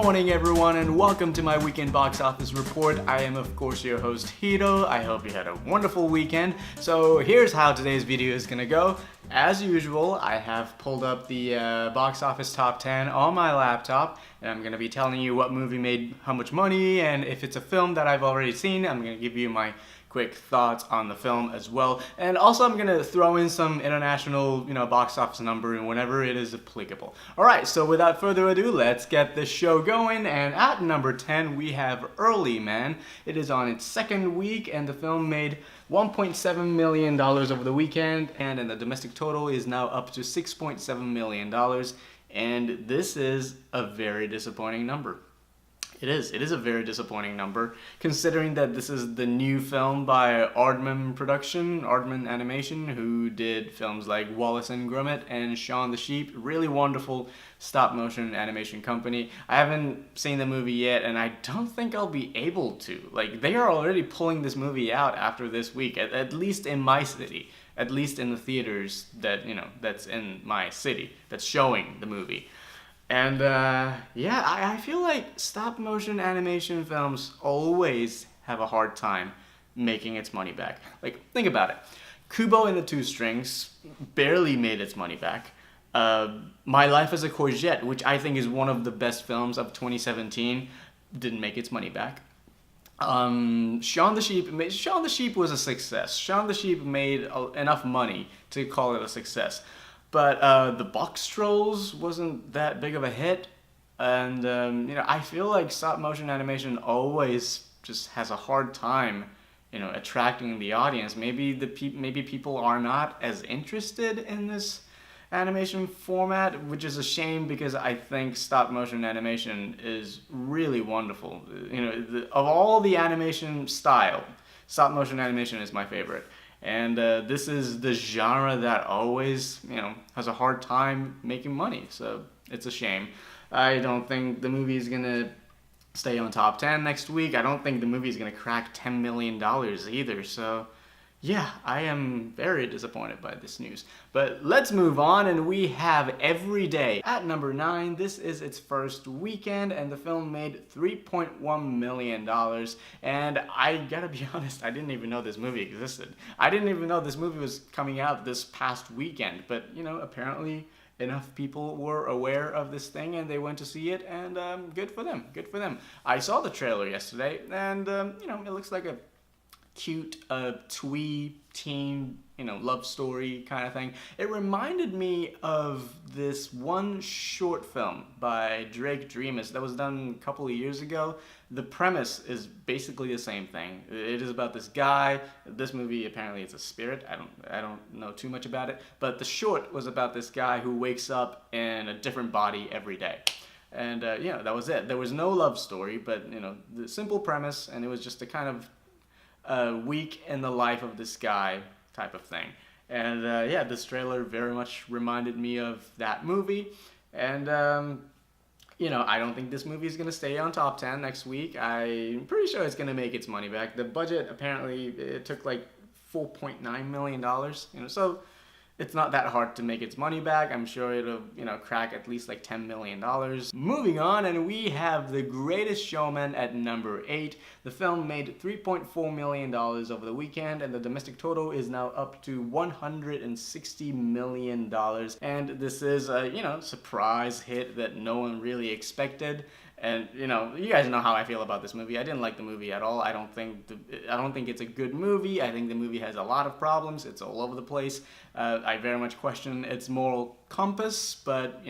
morning everyone and welcome to my weekend box office report. I am of course your host Hito. I hope you had a wonderful weekend. So here's how today's video is gonna go. As usual, I have pulled up the box office top 10 on my laptop and I'm gonna be telling you what movie made how much money, and if it's a film that I've already seen, I'm gonna give you my quick thoughts on the film as well. And also I'm gonna throw in some international, box office number and whenever it is applicable. Alright, so without further ado, let's get this show going. And at number 10, we have Early Man. It is on its second week and the film made $1.7 million over the weekend, and in the domestic total is now up to $6.7 million. And this is a very disappointing number. It is a very disappointing number, considering that this is the new film by Aardman Animation, who did films like Wallace and Gromit and Shaun the Sheep. Really wonderful stop-motion animation company. I haven't seen the movie yet, and I don't think I'll be able to. Like, they are already pulling this movie out after this week, at least in my city. At least in the theaters that, that's in my city, that's showing the movie. And I feel like stop-motion animation films always have a hard time making its money back. Like, think about it. Kubo and the Two Strings barely made its money back. My Life as a Courgette, which I think is one of the best films of 2017, didn't make its money back. Shaun the Sheep was a success. Shaun the Sheep made enough money to call it a success. But the Box Trolls wasn't that big of a hit, and I feel like stop-motion animation always just has a hard time, attracting the audience. Maybe people are not as interested in this animation format, which is a shame because I think stop-motion animation is really wonderful. Of all the animation style, stop-motion animation is my favorite. And this is the genre that always, has a hard time making money. So it's a shame. I don't think the movie is going to stay on top 10 next week. I don't think the movie is going to crack $10 million either. So yeah, I am very disappointed by this news. But let's move on, and we have Every Day. At number 9, this is its first weekend, and the film made $3.1 million. And I gotta be honest, I didn't even know this movie existed. I didn't even know this movie was coming out this past weekend. But, apparently enough people were aware of this thing and they went to see it, and good for them, good for them. I saw the trailer yesterday, and, it looks like a cute twee teen love story kind of thing. It reminded me of this one short film by Drake Dreamus that was done a couple of years ago. The premise is basically the same thing. It is about this guy. This movie apparently it's a spirit. I don't know too much about it, but the short was about this guy who wakes up in a different body every day. And that was it. There was no love story, but the simple premise, and it was just a kind of week in the life of this guy type of thing. And this trailer very much reminded me of that movie. And I don't think this movie is going to stay on top 10 next week. I'm pretty sure it's going to make its money back. The budget, apparently, it took like $4.9 million, so it's not that hard to make its money back. I'm sure it'll, crack at least like $10 million. Moving on, and we have The Greatest Showman at number 8. The film made $3.4 million over the weekend, and the domestic total is now up to $160 million. And this is a, surprise hit that no one really expected. And you guys know how I feel about this movie. I didn't like the movie at all. I don't think it's a good movie. I think the movie has a lot of problems. It's all over the place. I very much question its moral compass, but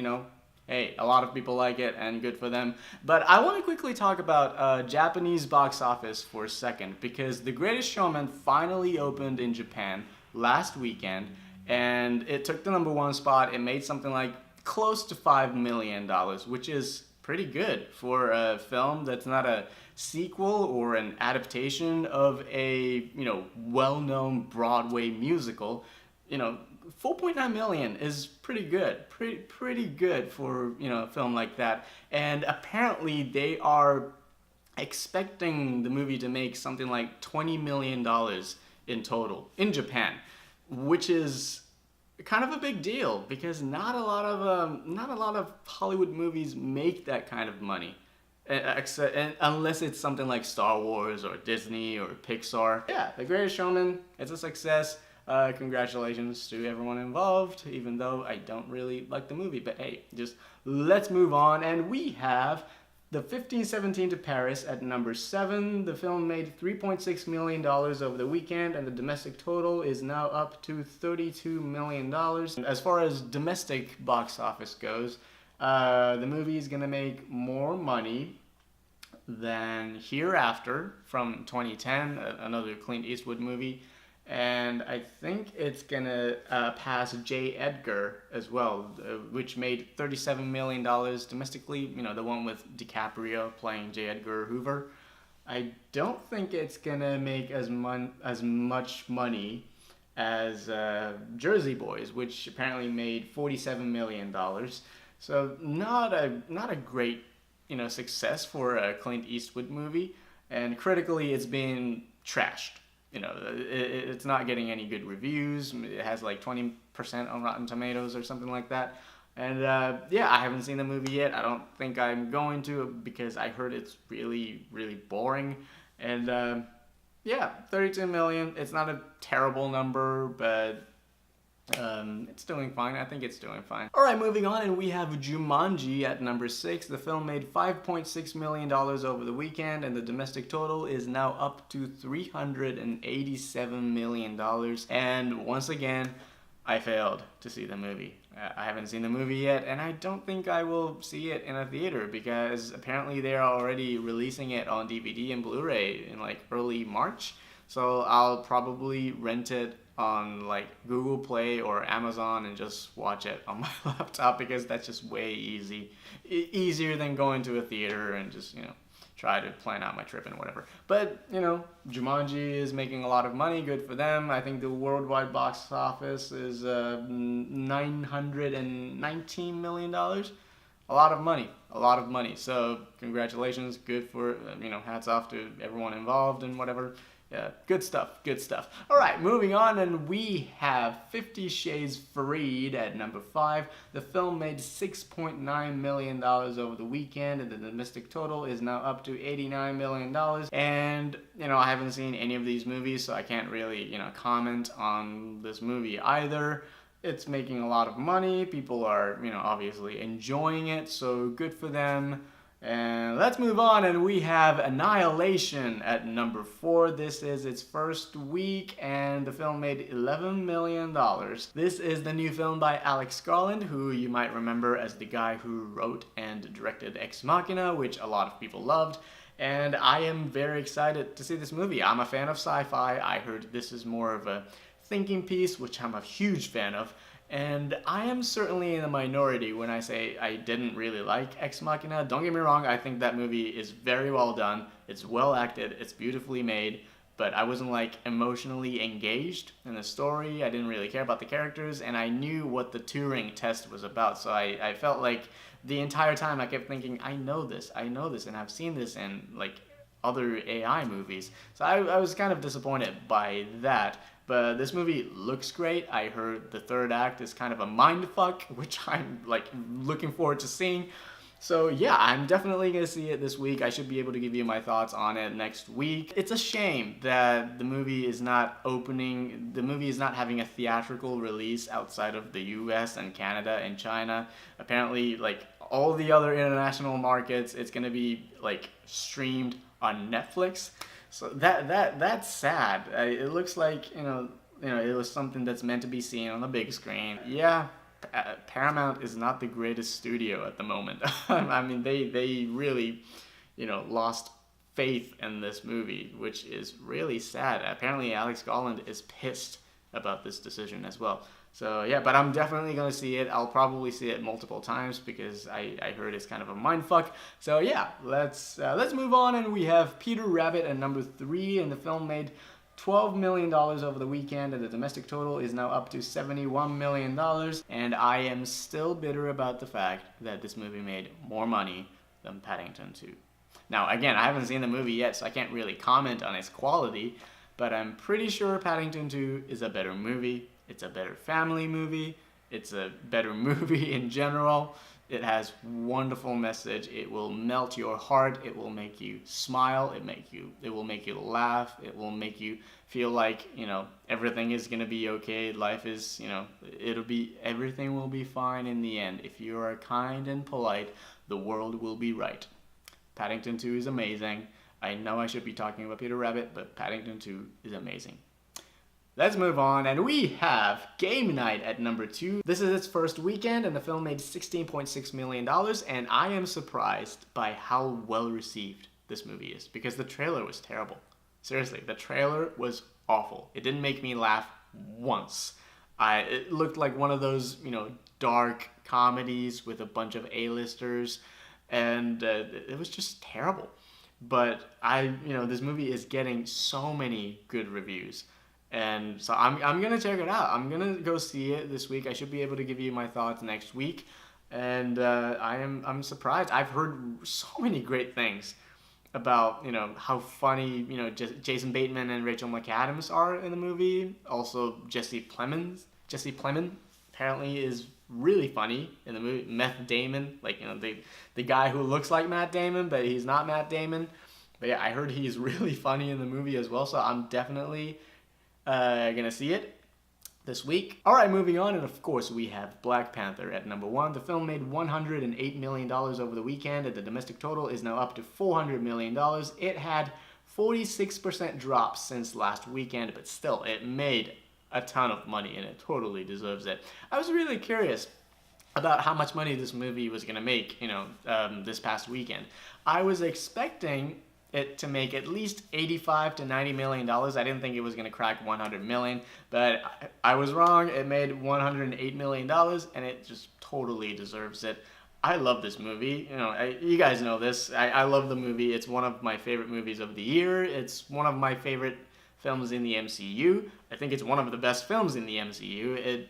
hey, a lot of people like it, and good for them. But I want to quickly talk about Japanese box office for a second, because The Greatest Showman finally opened in Japan last weekend, and it took the number 1 spot. It made something like close to $5 million, which is pretty good for a film that's not a sequel or an adaptation of a well-known Broadway musical. 4.9 million is pretty good, pretty good for a film like that. And apparently they are expecting the movie to make something like $20 million in total in Japan, which is kind of a big deal because not a lot of Hollywood movies make that kind of money. And unless it's something like Star Wars or Disney or Pixar. Yeah, The Greatest Showman, it's a success. Congratulations to everyone involved, even though I don't really like the movie. But hey, just let's move on. And we have the 1517 to Paris at number 7. The film made $3.6 million over the weekend, and the domestic total is now up to $32 million. As far as domestic box office goes, the movie is gonna make more money than Hereafter from 2010, another Clint Eastwood movie. And I think it's gonna pass J. Edgar as well, which made $37 million domestically. You know, the one with DiCaprio playing J. Edgar Hoover. I don't think it's gonna make as much money as Jersey Boys, which apparently made $47 million. So not a great, you know, success for a Clint Eastwood movie, and critically it's been trashed. You know, it's not getting any good reviews. It has like 20% on Rotten Tomatoes or something like that. And yeah, I haven't seen the movie yet. I don't think I'm going to, because I heard it's really, really boring. And yeah, 32 million. It's not a terrible number, but it's doing fine. I think it's doing fine. All right, moving on, and we have Jumanji at number 6. The film made $5.6 million over the weekend, and the domestic total is now up to $387 million. And once again, I failed to see the movie. I haven't seen the movie yet, and I don't think I will see it in a theater, because apparently they're already releasing it on DVD and Blu-ray in like early March. So I'll probably rent it on like Google Play or Amazon and just watch it on my laptop, because that's just way easier than going to a theater and just, you know, try to plan out my trip and whatever. But, you know, Jumanji is making a lot of money, good for them. I think the worldwide box office is $919 million. A lot of money, a lot of money. So congratulations, good for, you know, hats off to everyone involved and whatever. Yeah, good stuff, good stuff. All right, moving on, and we have 50 Shades Freed at number 5. The film made $6.9 million over the weekend, and the domestic total is now up to $89 million. And, you know, I haven't seen any of these movies, so I can't really, you know, comment on this movie either. It's making a lot of money. People are, you know, obviously enjoying it, so good for them. And let's move on, and we have Annihilation at number 4. This is its first week, and the film made $11 million. This is the new film by Alex Garland, who you might remember as the guy who wrote and directed Ex Machina, which a lot of people loved. And I am very excited to see this movie. I'm a fan of sci-fi. I heard this is more of a thinking piece, which I'm a huge fan of. And I am certainly in the minority when I say I didn't really like Ex Machina. Don't get me wrong, I think that movie is very well done. It's well acted, it's beautifully made, but I wasn't like emotionally engaged in the story. I didn't really care about the characters, and I knew what the Turing test was about. So I felt like the entire time I kept thinking, I know this, and I've seen this in like other AI movies. So I was kind of disappointed by that. But this movie looks great. I heard the third act is kind of a mindfuck, which I'm like looking forward to seeing. So yeah, I'm definitely gonna see it this week. I should be able to give you my thoughts on it next week. It's a shame that the movie is not having a theatrical release outside of the US and Canada and China. Apparently, like all the other international markets, it's gonna be like streamed on Netflix. So that's sad. It looks like, you know, it was something that's meant to be seen on the big screen. Yeah, Paramount is not the greatest studio at the moment. I mean, they really, you know, lost faith in this movie, which is really sad. Apparently, Alex Garland is pissed about this decision as well. So yeah, but I'm definitely gonna see it. I'll probably see it multiple times because I heard it's kind of a mindfuck. So yeah, let's move on, and we have Peter Rabbit at number 3, and the film made $12 million over the weekend, and the domestic total is now up to $71 million. And I am still bitter about the fact that this movie made more money than Paddington 2. Now again, I haven't seen the movie yet, so I can't really comment on its quality, but I'm pretty sure Paddington 2 is a better movie. It's a better family movie. It's a better movie in general. It has wonderful message. It will melt your heart. It will make you smile. It will make you laugh. It will make you feel like, everything is gonna be okay. Life is, everything will be fine in the end. If you are kind and polite, the world will be right. Paddington 2 is amazing. I know I should be talking about Peter Rabbit, but Paddington 2 is amazing. Let's move on, and we have Game Night at number 2. This is its first weekend, and the film made $16.6 million, and I am surprised by how well received this movie is, because the trailer was terrible. Seriously, the trailer was awful. It didn't make me laugh once. It looked like one of those, dark comedies with a bunch of A-listers, and it was just terrible. But this movie is getting so many good reviews. And so I'm gonna check it out. I'm gonna go see it this week. I should be able to give you my thoughts next week. And I'm surprised. I've heard so many great things about how funny Jason Bateman and Rachel McAdams are in the movie. Also Jesse Plemons apparently is really funny in the movie. Meth Damon, the guy who looks like Matt Damon but he's not Matt Damon. But yeah, I heard he's really funny in the movie as well. So I'm definitely gonna see it this week. Alright, moving on, and of course we have Black Panther at number 1. The film made $108 million over the weekend, and the domestic total is now up to $400 million. It had 46% drop since last weekend, but still, it made a ton of money, and it totally deserves it. I was really curious about how much money this movie was gonna make, this past weekend. I was expecting it to make at least $85 to $90 million. I didn't think it was going to crack $100 million, but I was wrong. It made $108 million, and it just totally deserves it. I love this movie. You guys know this. I love the movie. It's one of my favorite movies of the year. It's one of my favorite films in the MCU. I think it's one of the best films in the MCU.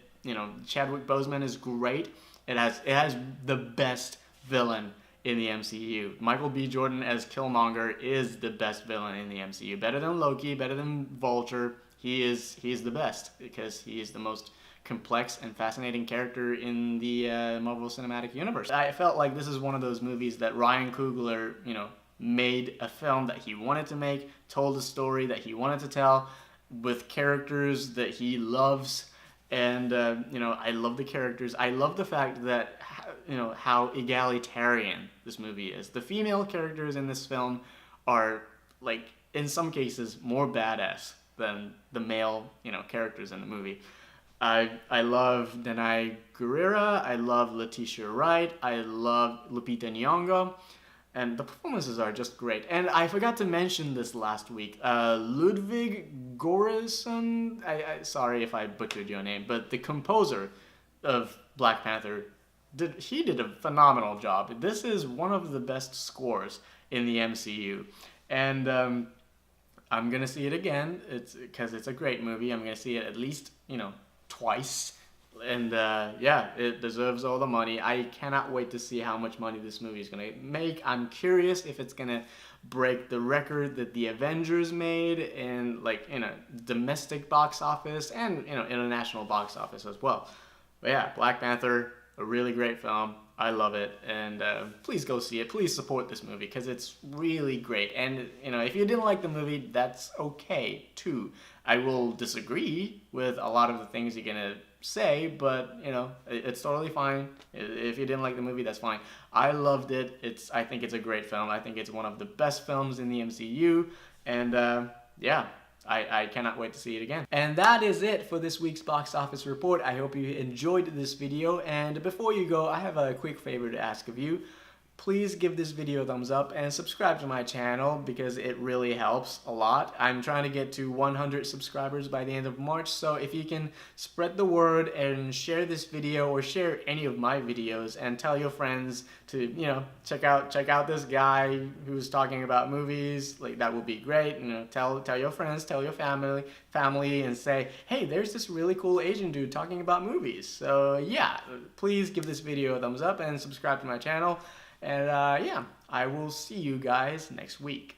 Chadwick Boseman is great. It has the best villain in the MCU. Michael B. Jordan as Killmonger is the best villain in the MCU. Better than Loki, better than Vulture. He is the best because he is the most complex and fascinating character in the Marvel Cinematic Universe. I felt like this is one of those movies that Ryan Coogler, made a film that he wanted to make, told a story that he wanted to tell with characters that he loves. And, I love the characters. I love the fact that, how egalitarian this movie is. The female characters in this film are, in some cases, more badass than the male, characters in the movie. I love Danai Gurira. I love Letitia Wright. I love Lupita Nyong'o. And the performances are just great. And I forgot to mention this last week. Ludwig Göransson, sorry if I butchered your name, but the composer of Black Panther, he did a phenomenal job. This is one of the best scores in the MCU. And I'm going to see it again. Because it's a great movie. I'm going to see it at least, twice. And it deserves all the money. I cannot wait to see how much money this movie is going to make. I'm curious if it's going to break the record that the Avengers made in domestic box office and international box office as well. But yeah, Black Panther, a really great film. I love it, and please go see it. Please support this movie because it's really great. And if you didn't like the movie, that's okay too. I will disagree with a lot of the things you're gonna say, but it's totally fine. If you didn't like the movie, that's fine. I loved it. I think it's a great film. I think it's one of the best films in the MCU, and I cannot wait to see it again. And that is it for this week's box office report. I hope you enjoyed this video, and before you go, I have a quick favor to ask of you. Please give this video a thumbs up and subscribe to my channel because it really helps a lot. I'm trying to get to 100 subscribers by the end of March, so if you can spread the word and share this video or share any of my videos and tell your friends to, check out this guy who's talking about movies, that would be great. Tell your friends, tell your family and say, hey, there's this really cool Asian dude talking about movies. So yeah, please give this video a thumbs up and subscribe to my channel. And I will see you guys next week.